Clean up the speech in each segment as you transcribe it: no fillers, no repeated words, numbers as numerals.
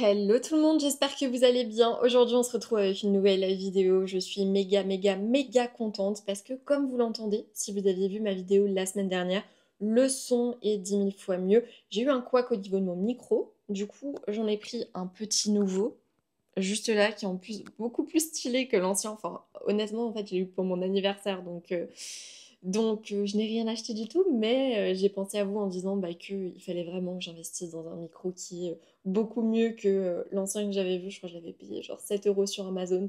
Hello tout le monde, j'espère que vous allez bien. Aujourd'hui, on se retrouve avec une nouvelle vidéo. Je suis méga contente parce que comme vous l'entendez, si vous aviez vu ma vidéo la semaine dernière, le son est 10 000 fois mieux. J'ai eu un couac au niveau de mon micro. Du coup, j'en ai pris un petit nouveau, juste là, qui est en plus beaucoup plus stylé que l'ancien. Enfin, honnêtement, en fait, j'ai eu pour mon anniversaire, donc je n'ai rien acheté du tout, mais j'ai pensé à vous en disant bah, qu'il fallait vraiment que j'investisse dans un micro qui est beaucoup mieux que l'ancien que j'avais vu. Je crois que je l'avais payé genre 7 euros sur Amazon.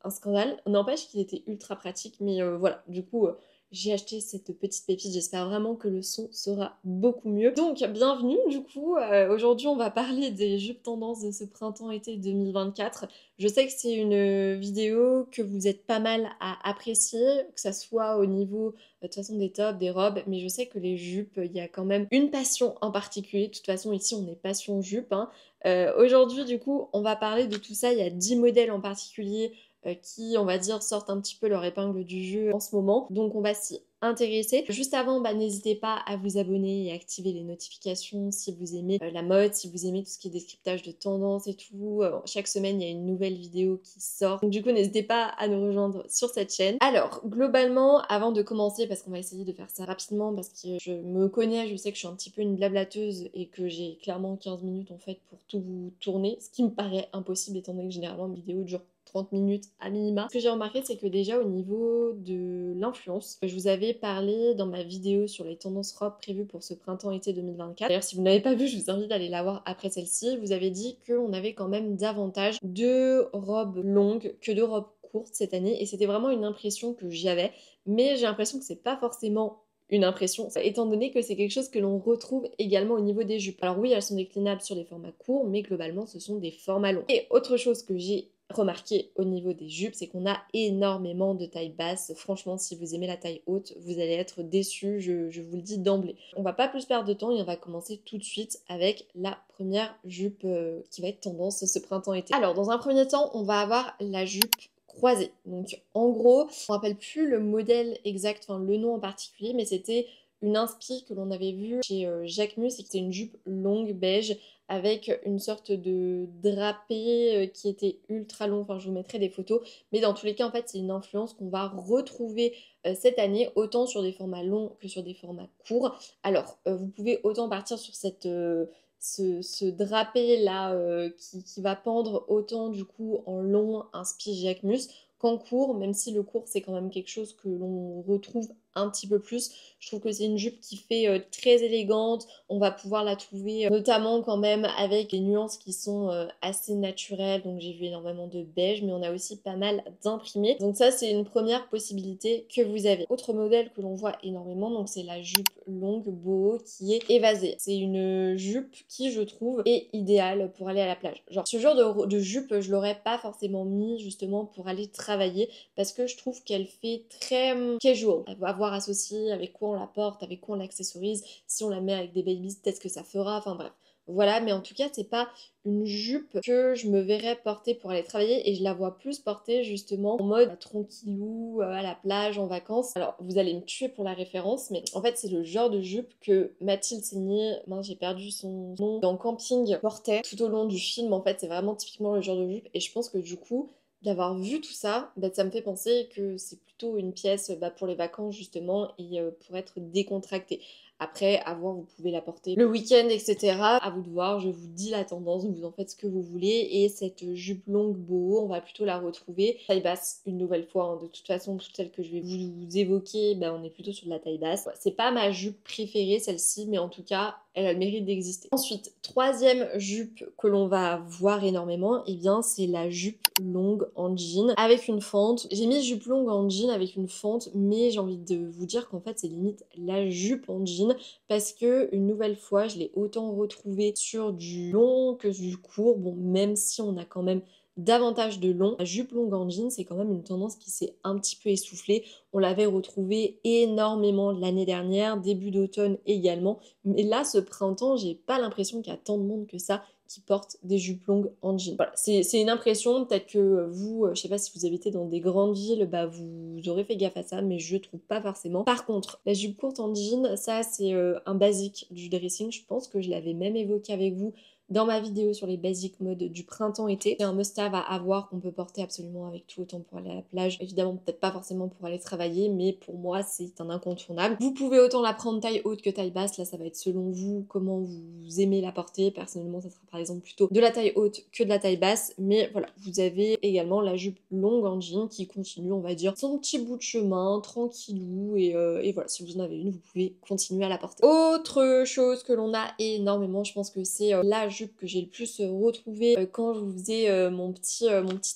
Un scandale. N'empêche qu'il était ultra pratique, mais voilà, du coup, j'ai acheté cette petite pépite. J'espère vraiment que le son sera beaucoup mieux. Donc, bienvenue, du coup. Aujourd'hui, on va parler des jupes tendances de ce printemps-été 2024. Je sais que c'est une vidéo que vous êtes pas mal à apprécier, que ça soit au niveau de toute façon des tops, des robes, mais je sais que les jupes, il y a quand même une passion en particulier. De toute façon, ici, on est passion jupe, hein. Aujourd'hui, du coup, on va parler de tout ça. Il y a 10 modèles en particulier qui, on va dire, sortent un petit peu leur épingle du jeu en ce moment. Donc, on va s'y intéresser. Juste avant, bah, n'hésitez pas à vous abonner et activer les notifications si vous aimez la mode, si vous aimez tout ce qui est décryptage de tendances et tout. Chaque semaine, il y a une nouvelle vidéo qui sort. Donc, du coup, n'hésitez pas à nous rejoindre sur cette chaîne. Alors, globalement, avant de commencer, parce qu'on va essayer de faire ça rapidement, parce que je me connais, je sais que je suis un petit peu une blablateuse et que j'ai clairement 15 minutes en fait pour tout vous tourner, ce qui me paraît impossible étant donné que généralement mes vidéos durent 30 minutes à minima. Ce que j'ai remarqué, c'est que déjà au niveau de l'influence, je vous avais parlé dans ma vidéo sur les tendances robes prévues pour ce printemps-été 2024. D'ailleurs, si vous n'avez pas vu, je vous invite à aller la voir après celle-ci. Vous avez dit qu'on avait quand même davantage de robes longues que de robes courtes cette année, et c'était vraiment une impression que j'avais, mais j'ai l'impression que c'est pas forcément une impression, étant donné que c'est quelque chose que l'on retrouve également au niveau des jupes. Alors oui, elles sont déclinables sur des formats courts, mais globalement, ce sont des formats longs. Et autre chose que j'ai remarqué au niveau des jupes, c'est qu'on a énormément de taille basse. Franchement, si vous aimez la taille haute, vous allez être déçus, je vous le dis d'emblée. On va pas plus perdre de temps et on va commencer tout de suite avec la première jupe qui va être tendance ce printemps-été. Alors, dans un premier temps, on va avoir la jupe croisée. Donc, en gros, je me rappelle plus le modèle exact, enfin le nom en particulier, mais c'était une inspi que l'on avait vue chez Jacquemus et c'était une jupe longue beige avec une sorte de drapé qui était ultra long. Enfin, je vous mettrai des photos. Mais dans tous les cas, en fait, c'est une influence qu'on va retrouver cette année, autant sur des formats longs que sur des formats courts. Alors, vous pouvez autant partir sur ce drapé là qui va pendre autant du coup en long, inspi Jacquemus, qu'en court, même si le court c'est quand même quelque chose que l'on retrouve un petit peu plus. Je trouve que c'est une jupe qui fait très élégante. On va pouvoir la trouver notamment quand même avec des nuances qui sont assez naturelles. Donc j'ai vu énormément de beige, mais on a aussi pas mal d'imprimés. Donc ça, c'est une première possibilité que vous avez. Autre modèle que l'on voit énormément, donc c'est la jupe longue boho qui est évasée. C'est une jupe qui, je trouve, est idéale pour aller à la plage. Genre, ce genre de jupe, je l'aurais pas forcément mis justement pour aller travailler parce que je trouve qu'elle fait très casual. Elle va avoir associé avec quoi on la porte, avec quoi on l'accessorise. Si on la met avec des babies, peut-être que ça fera. Enfin bref. Voilà, mais en tout cas, c'est pas une jupe que je me verrais porter pour aller travailler et je la vois plus porter justement en mode tranquillou, à la plage, en vacances. Alors, vous allez me tuer pour la référence, mais en fait, c'est le genre de jupe que Mathilde Seigné, mince, j'ai perdu son nom, dans Camping portait tout au long du film. En fait, c'est vraiment typiquement le genre de jupe et je pense que du coup, d'avoir vu tout ça, bah, ça me fait penser que c'est plutôt une pièce bah, pour les vacances justement et pour être décontracté. Après, à voir, vous pouvez la porter le week-end, etc. À vous de voir, je vous dis la tendance, vous en faites ce que vous voulez. Et cette jupe longue boho, on va plutôt la retrouver taille basse une nouvelle fois, hein. De toute façon, toutes celles que je vais vous évoquer, bah, on est plutôt sur de la taille basse. Ouais, c'est pas ma jupe préférée, celle-ci, mais en tout cas, elle a le mérite d'exister. Ensuite, troisième jupe que l'on va voir énormément, et bien c'est la jupe longue en jean avec une fente. J'ai mis jupe longue en jean avec une fente, mais j'ai envie de vous dire qu'en fait c'est limite la jupe en jean parce que une nouvelle fois je l'ai autant retrouvée sur du long que du court. Bon, même si on a quand même davantage de long. La jupe longue en jean, c'est quand même une tendance qui s'est un petit peu essoufflée. On l'avait retrouvée énormément l'année dernière, début d'automne également. Mais là, ce printemps, j'ai pas l'impression qu'il y a tant de monde que ça qui porte des jupes longues en jean. Voilà, c'est une impression, peut-être que vous, je sais pas si vous habitez dans des grandes villes, bah vous aurez fait gaffe à ça, mais je trouve pas forcément. Par contre, la jupe courte en jean, ça c'est un basique du dressing, je pense que je l'avais même évoqué avec vous dans ma vidéo sur les basic mode du printemps-été. C'est un must-have à avoir qu'on peut porter absolument avec tout, autant pour aller à la plage. Évidemment, peut-être pas forcément pour aller travailler, mais pour moi, c'est un incontournable. Vous pouvez autant la prendre taille haute que taille basse. Là, ça va être selon vous, comment vous aimez la porter. Personnellement, ça sera par exemple plutôt de la taille haute que de la taille basse. Mais voilà, vous avez également la jupe longue en jean qui continue, on va dire, son petit bout de chemin, tranquillou. Et voilà, si vous en avez une, vous pouvez continuer à la porter. Autre chose que l'on a énormément, je pense que c'est la jupe que j'ai le plus retrouvée quand je vous faisais mon petit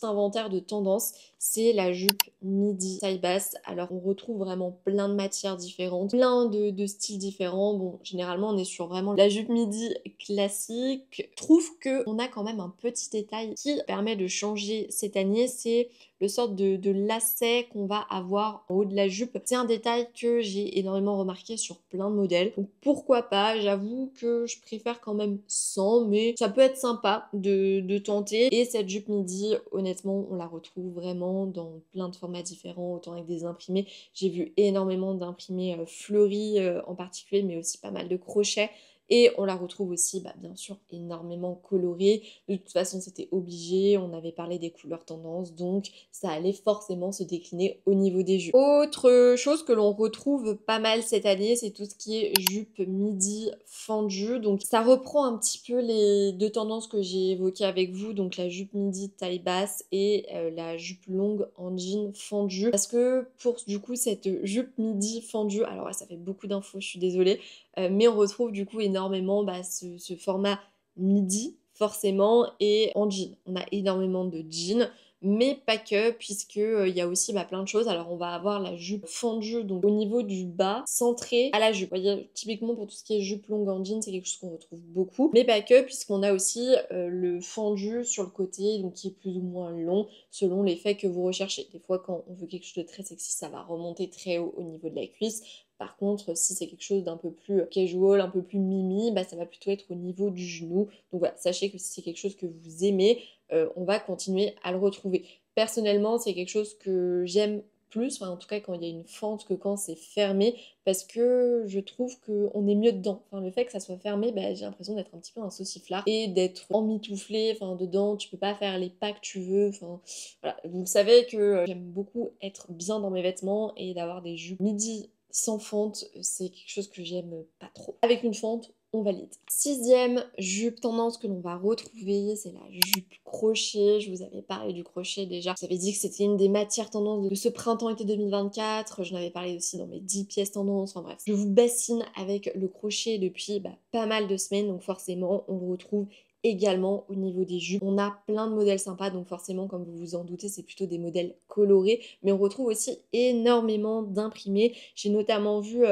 inventaire de tendances, c'est la jupe midi taille basse. Alors on retrouve vraiment plein de matières différentes, plein de styles différents. Bon, généralement on est sur vraiment la jupe midi classique. Je trouve qu'on a quand même un petit détail qui permet de changer cette année, c'est le sort de lacet qu'on va avoir en haut de la jupe. C'est un détail que j'ai énormément remarqué sur plein de modèles. Donc pourquoi pas, j'avoue que je préfère quand même sans, mais ça peut être sympa de tenter. Et cette jupe midi, honnêtement, on la retrouve vraiment dans plein de formats différents, autant avec des imprimés. J'ai vu énormément d'imprimés fleuris en particulier, mais aussi pas mal de crochets. Et on la retrouve aussi, bah, bien sûr, énormément colorée. De toute façon, c'était obligé. On avait parlé des couleurs tendances, donc ça allait forcément se décliner au niveau des jupes. Autre chose que l'on retrouve pas mal cette année, c'est tout ce qui est jupe midi fendue. Donc ça reprend un petit peu les deux tendances que j'ai évoquées avec vous, donc la jupe midi taille basse et la jupe longue en jean fendue. Parce que pour du coup cette jupe midi fendue, alors ouais, ça fait beaucoup d'infos, je suis désolée, mais on retrouve du coup énormément ce format midi forcément et en jean. On a énormément de jeans, mais pas que, puisque il y a aussi plein de choses. Alors on va avoir la jupe fendue, donc au niveau du bas, centrée à la jupe. Vous voyez, typiquement pour tout ce qui est jupe longue en jean, c'est quelque chose qu'on retrouve beaucoup, mais pas que, puisqu'on a aussi le fendu sur le côté, donc qui est plus ou moins long, selon l'effet que vous recherchez. Des fois, quand on veut quelque chose de très sexy, ça va remonter très haut au niveau de la cuisse. Par contre, si c'est quelque chose d'un peu plus casual, un peu plus mimi, ça va plutôt être au niveau du genou. Donc voilà, sachez que si c'est quelque chose que vous aimez, on va continuer à le retrouver. Personnellement, c'est quelque chose que j'aime plus, enfin, en tout cas quand il y a une fente, que quand c'est fermé, parce que je trouve qu'on est mieux dedans. Enfin, le fait que ça soit fermé, j'ai l'impression d'être un petit peu un sauciflard et d'être emmitouflé, enfin dedans, tu peux pas faire les pas que tu veux, enfin voilà. Vous savez que j'aime beaucoup être bien dans mes vêtements et d'avoir des jupes midi sans fente, c'est quelque chose que j'aime pas trop. Avec une fente, on valide. Sixième jupe tendance que l'on va retrouver, c'est la jupe crochet. Je vous avais parlé du crochet déjà. Je vous avais dit que c'était une des matières tendances de ce printemps-été 2024. J'en avais parlé aussi dans mes 10 pièces tendances. Enfin bref, je vous bassine avec le crochet depuis pas mal de semaines. Donc forcément, on le retrouve également au niveau des jupes. On a plein de modèles sympas, donc forcément, comme vous vous en doutez, c'est plutôt des modèles colorés, mais on retrouve aussi énormément d'imprimés. J'ai notamment vu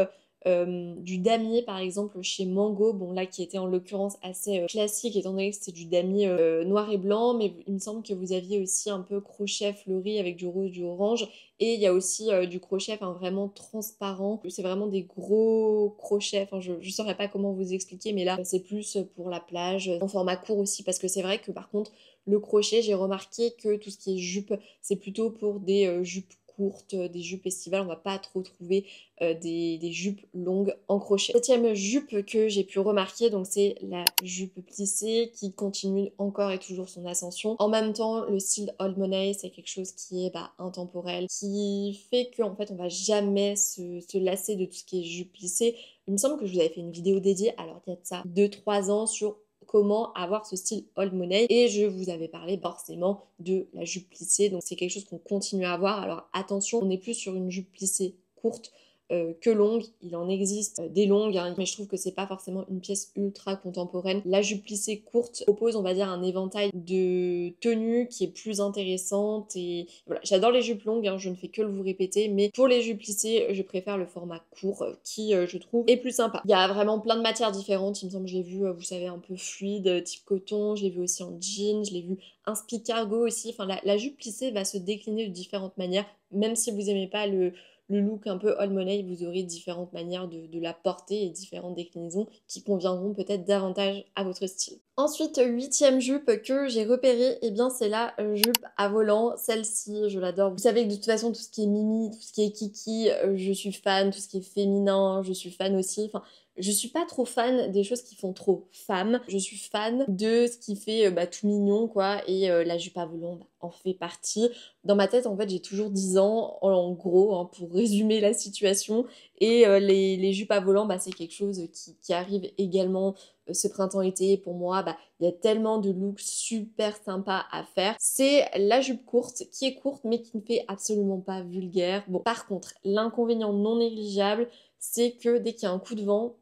du damier par exemple chez Mango, bon là qui était en l'occurrence assez classique étant donné que c'était du damier noir et blanc, mais il me semble que vous aviez aussi un peu crochet fleuri avec du rose, du orange, et il y a aussi du crochet vraiment transparent. C'est vraiment des gros crochets, enfin je saurais pas comment vous expliquer, mais là c'est plus pour la plage, en format court aussi, parce que c'est vrai que par contre le crochet, j'ai remarqué que tout ce qui est jupe, c'est plutôt pour des jupes courtes, des jupes estivales, on va pas trop trouver des jupes longues en crochet. Septième jupe que j'ai pu remarquer, donc c'est la jupe plissée qui continue encore et toujours son ascension. En même temps, le style Old Money, c'est quelque chose qui est intemporel, qui fait qu'en fait on va jamais se lasser de tout ce qui est jupe plissée. Il me semble que je vous avais fait une vidéo dédiée, alors il y a de ça 2-3 ans, sur comment avoir ce style old money, et je vous avais parlé forcément de la jupe plissée, donc c'est quelque chose qu'on continue à avoir. Alors attention, on n'est plus sur une jupe plissée courte que longue, il en existe des longues, hein, mais je trouve que c'est pas forcément une pièce ultra contemporaine. La jupe plissée courte propose, on va dire, un éventail de tenues qui est plus intéressante, et voilà, j'adore les jupes longues, hein, je ne fais que le vous répéter, mais pour les jupes plissées, je préfère le format court qui, je trouve, est plus sympa. Il y a vraiment plein de matières différentes, il me semble que j'ai vu, vous savez, un peu fluide, type coton, je l'ai vu aussi en jean, je l'ai vu inspi cargo aussi, enfin la jupe plissée va se décliner de différentes manières, même si vous aimez pas le look un peu old money, vous aurez différentes manières de la porter et différentes déclinaisons qui conviendront peut-être davantage à votre style. Ensuite, huitième jupe que j'ai repérée, et bien c'est la jupe à volant. Celle-ci, je l'adore. Vous savez que de toute façon, tout ce qui est mimi, tout ce qui est kiki, je suis fan. Tout ce qui est féminin, je suis fan aussi. Enfin, Je suis pas trop fan des choses qui font trop femme. Je suis fan de ce qui fait tout mignon quoi et la jupe à volants en fait partie. Dans ma tête en fait j'ai toujours 10 ans en gros hein, pour résumer la situation et les jupes à volants c'est quelque chose qui arrive également ce printemps-été. Pour moi il y a tellement de looks super sympas à faire. C'est la jupe courte qui est courte mais qui ne fait absolument pas vulgaire. Bon par contre l'inconvénient non négligeable c'est que dès qu'il y a un coup de vent,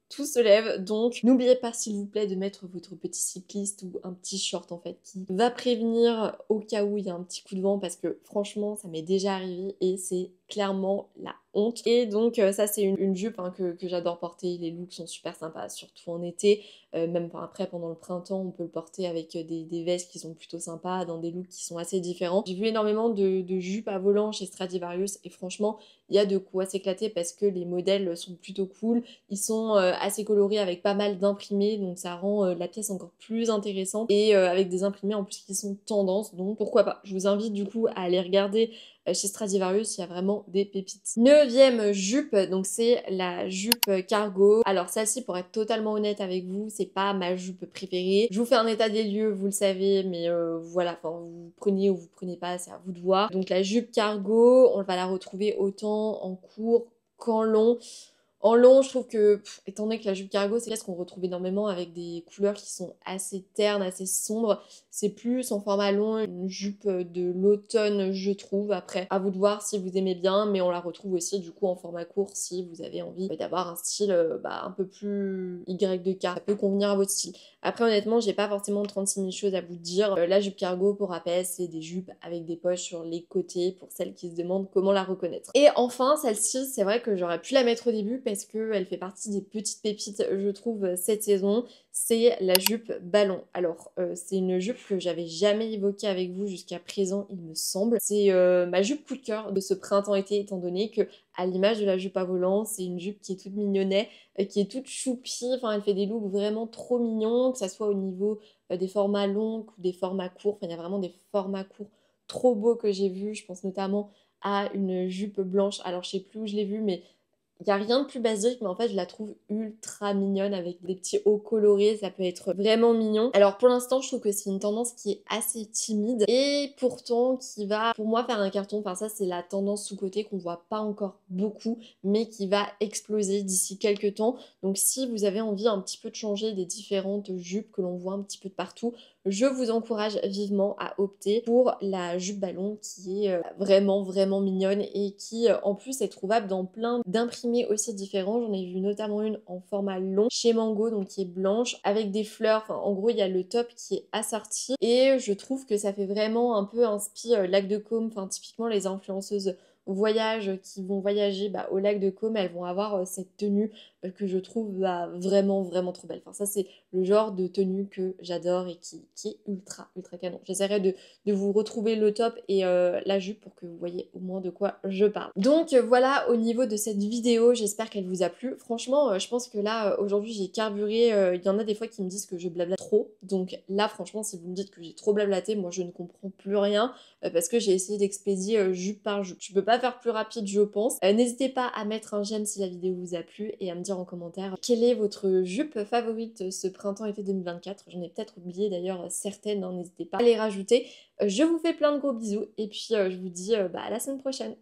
tout se lève, donc n'oubliez pas s'il vous plaît de mettre votre petit cycliste ou un petit short en fait qui va prévenir au cas où il y a un petit coup de vent parce que franchement ça m'est déjà arrivé et c'est clairement la honte. Et donc ça c'est une jupe hein, que j'adore porter, les looks sont super sympas surtout en été, même après pendant le printemps on peut le porter avec des vestes qui sont plutôt sympas dans des looks qui sont assez différents. J'ai vu énormément de jupes à volants chez Stradivarius et franchement il y a de quoi s'éclater parce que les modèles sont plutôt cool. Ils sont assez colorés avec pas mal d'imprimés, donc ça rend la pièce encore plus intéressante et avec des imprimés en plus qui sont tendance, donc pourquoi pas. Je vous invite du coup à aller regarder chez Stradivarius, il y a vraiment des pépites. Neuvième jupe, donc c'est la jupe cargo. Alors celle-ci, pour être totalement honnête avec vous, c'est pas ma jupe préférée. Je vous fais un état des lieux, vous le savez, mais voilà, enfin vous prenez ou vous prenez pas, c'est à vous de voir. Donc la jupe cargo, on va la retrouver autant en court qu'en long. En long, je trouve que, étant donné que la jupe cargo, c'est ce qu'on retrouve énormément avec des couleurs qui sont assez ternes, assez sombres. C'est plus en format long, une jupe de l'automne, je trouve. Après, à vous de voir si vous aimez bien, mais on la retrouve aussi du coup en format court si vous avez envie d'avoir un style un peu plus Y2K. Ça peut convenir à votre style. Après, honnêtement, j'ai pas forcément 36 000 choses à vous dire. La jupe cargo, pour rappel, c'est des jupes avec des poches sur les côtés pour celles qui se demandent comment la reconnaître. Et enfin, celle-ci, c'est vrai que j'aurais pu la mettre au début parce qu'elle fait partie des petites pépites, je trouve, cette saison. C'est la jupe ballon. Alors, c'est une jupe que j'avais jamais évoquée avec vous jusqu'à présent, il me semble. C'est ma jupe coup de cœur de ce printemps-été, étant donné que, à l'image de la jupe à volant, c'est une jupe qui est toute mignonnet, qui est toute choupie. Enfin, elle fait des looks vraiment trop mignons, que ça soit au niveau des formats longs ou des formats courts. Enfin, il y a vraiment des formats courts trop beaux que j'ai vus. Je pense notamment à une jupe blanche. Alors, je sais plus où je l'ai vue, mais il n'y a rien de plus basique, mais en fait, je la trouve ultra mignonne avec des petits hauts colorés. Ça peut être vraiment mignon. Alors, pour l'instant, je trouve que c'est une tendance qui est assez timide et pourtant qui va, pour moi, faire un carton. Enfin, ça, c'est la tendance sous-côté qu'on voit pas encore beaucoup, mais qui va exploser d'ici quelques temps. Donc, si vous avez envie un petit peu de changer des différentes jupes que l'on voit un petit peu de partout, je vous encourage vivement à opter pour la jupe ballon qui est vraiment mignonne et qui en plus est trouvable dans plein d'imprimés aussi différents. J'en ai vu notamment une en format long chez Mango, donc qui est blanche avec des fleurs. Enfin, en gros, il y a le top qui est assorti et je trouve que ça fait vraiment un peu inspi lac de Côme. Enfin, typiquement les influenceuses voyage qui vont voyager au lac de Côme, elles vont avoir cette tenue que je trouve vraiment trop belle. Enfin ça c'est le genre de tenue que j'adore et qui est ultra canon. J'essaierai de vous retrouver le top et la jupe pour que vous voyez au moins de quoi je parle. Donc voilà au niveau de cette vidéo, j'espère qu'elle vous a plu. Franchement je pense que là aujourd'hui j'ai carburé, il y en a des fois qui me disent que je blablate trop. Donc là franchement si vous me dites que j'ai trop blablaté, moi je ne comprends plus rien parce que j'ai essayé d'expédier jupe par jupe. Je peux pas faire plus rapide je pense. N'hésitez pas à mettre un j'aime si la vidéo vous a plu et à me dire en commentaire quelle est votre jupe favorite ce printemps-été 2024. J'en ai peut-être oublié d'ailleurs certaines, hein, n'hésitez pas à les rajouter. Je vous fais plein de gros bisous et puis je vous dis à la semaine prochaine.